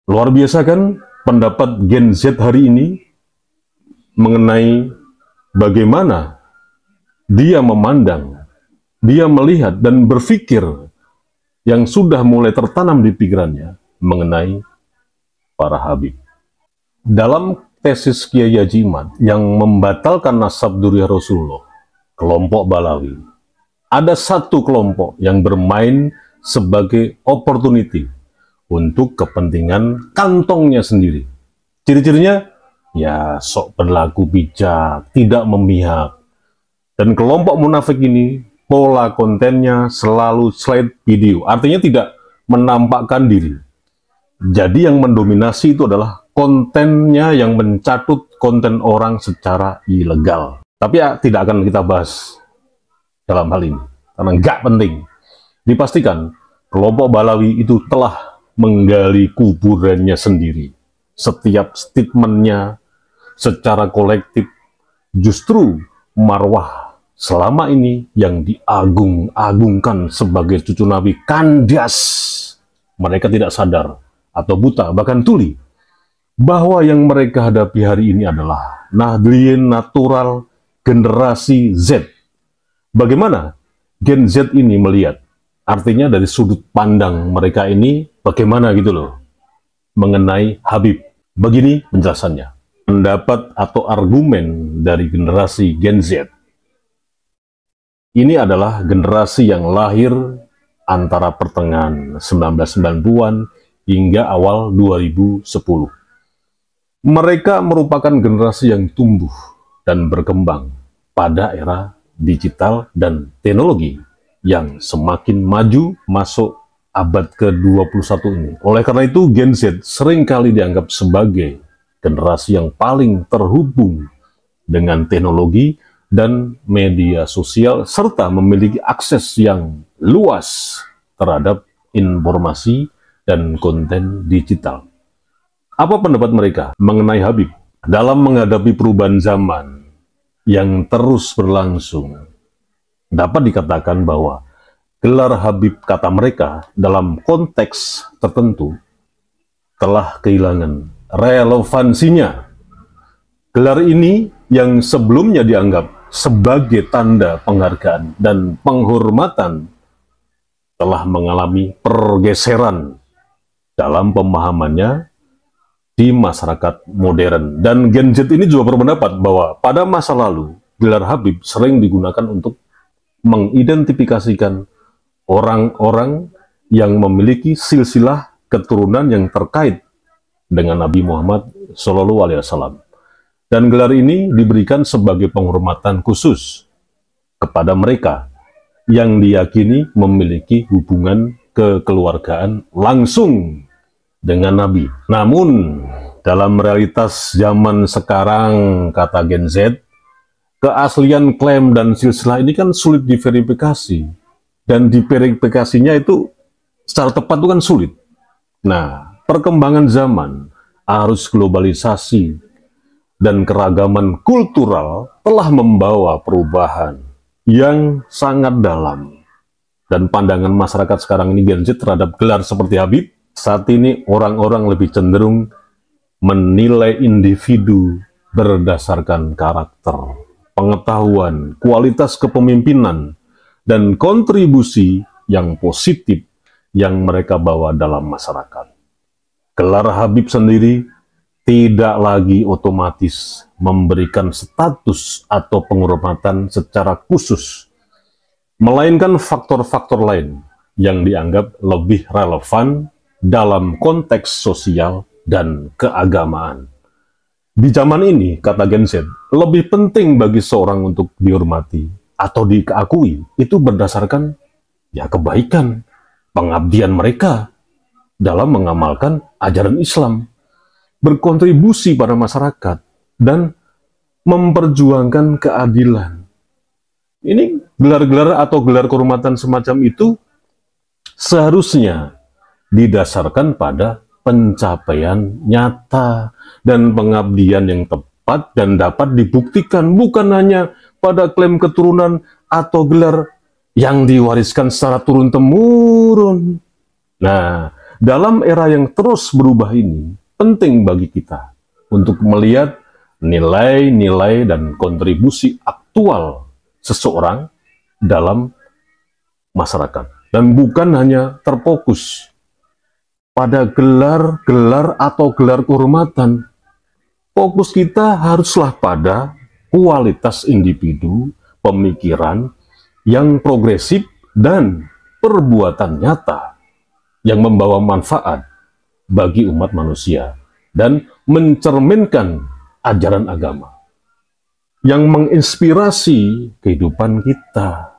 Luar biasa kan pendapat Gen Z hari ini mengenai bagaimana dia memandang, dia melihat dan berpikir yang sudah mulai tertanam di pikirannya mengenai para Habib. Dalam tesis Kiai Haji Imad yang membatalkan nasab Dzurriyyah Rasulullah, kelompok Balawi, ada satu kelompok yang bermain sebagai opportunity untuk kepentingan kantongnya sendiri. Ciri-cirinya, ya sok berlaku bijak, tidak memihak. Dan kelompok munafik ini, pola kontennya selalu slide video, artinya tidak menampakkan diri. Jadi yang mendominasi itu adalah kontennya yang mencatut konten orang secara ilegal. Tapi ya tidak akan kita bahas dalam hal ini, karena nggak penting. Dipastikan, kelompok Balawi itu telah menggali kuburannya sendiri. Setiap statementnya secara kolektif justru marwah selama ini yang diagung-agungkan sebagai cucu Nabi kandas. Mereka tidak sadar atau buta, bahkan tuli, bahwa yang mereka hadapi hari ini adalah Nahdliyin natural generasi Z. Bagaimana Gen Z ini melihat? Artinya dari sudut pandang mereka ini bagaimana gitu loh mengenai Habib. Begini penjelasannya. Pendapat atau argumen dari generasi Gen Z. Ini adalah generasi yang lahir antara pertengahan 1990-an hingga awal 2010. Mereka merupakan generasi yang tumbuh dan berkembang pada era digital dan teknologi yang semakin maju masuk abad ke-21 ini. Oleh karena itu, Gen Z seringkali dianggap sebagai generasi yang paling terhubung dengan teknologi dan media sosial, serta memiliki akses yang luas terhadap informasi dan konten digital. Apa pendapat mereka mengenai Habib? Dalam menghadapi perubahan zaman yang terus berlangsung, dapat dikatakan bahwa gelar Habib, kata mereka, dalam konteks tertentu telah kehilangan relevansinya. Gelar ini yang sebelumnya dianggap sebagai tanda penghargaan dan penghormatan telah mengalami pergeseran dalam pemahamannya di masyarakat modern. Dan Gen Z ini juga berpendapat bahwa pada masa lalu gelar Habib sering digunakan untuk mengidentifikasikan orang-orang yang memiliki silsilah keturunan yang terkait dengan Nabi Muhammad SAW. Dan gelar ini diberikan sebagai penghormatan khusus kepada mereka yang diyakini memiliki hubungan kekeluargaan langsung dengan Nabi. Namun, dalam realitas zaman sekarang, kata Gen Z, keaslian klaim dan silsilah ini kan sulit diverifikasi, dan diverifikasinya itu secara tepat itu kan sulit. Nah, perkembangan zaman, arus globalisasi, dan keragaman kultural telah membawa perubahan yang sangat dalam. Dan pandangan masyarakat sekarang ini, Gen Z, terhadap gelar seperti Habib, saat ini orang-orang lebih cenderung menilai individu berdasarkan karakter, pengetahuan, kualitas kepemimpinan, dan kontribusi yang positif yang mereka bawa dalam masyarakat. Gelar Habib sendiri tidak lagi otomatis memberikan status atau penghormatan secara khusus, melainkan faktor-faktor lain yang dianggap lebih relevan dalam konteks sosial dan keagamaan. Di zaman ini, kata Gen Z, lebih penting bagi seorang untuk dihormati atau diakui itu berdasarkan ya kebaikan, pengabdian mereka dalam mengamalkan ajaran Islam, berkontribusi pada masyarakat, dan memperjuangkan keadilan. Ini gelar-gelar atau gelar kehormatan semacam itu seharusnya didasarkan pada pencapaian nyata dan pengabdian yang tepat dan dapat dibuktikan, bukan hanya pada klaim keturunan atau gelar yang diwariskan secara turun-temurun. Nah, Dalam era yang terus berubah ini, penting bagi kita untuk melihat nilai-nilai dan kontribusi aktual seseorang dalam masyarakat. Dan bukan hanya terfokus pada gelar-gelar atau gelar kehormatan. Fokus kita haruslah pada kualitas individu, pemikiran yang progresif, dan perbuatan nyata yang membawa manfaat bagi umat manusia dan mencerminkan ajaran agama yang menginspirasi kehidupan kita.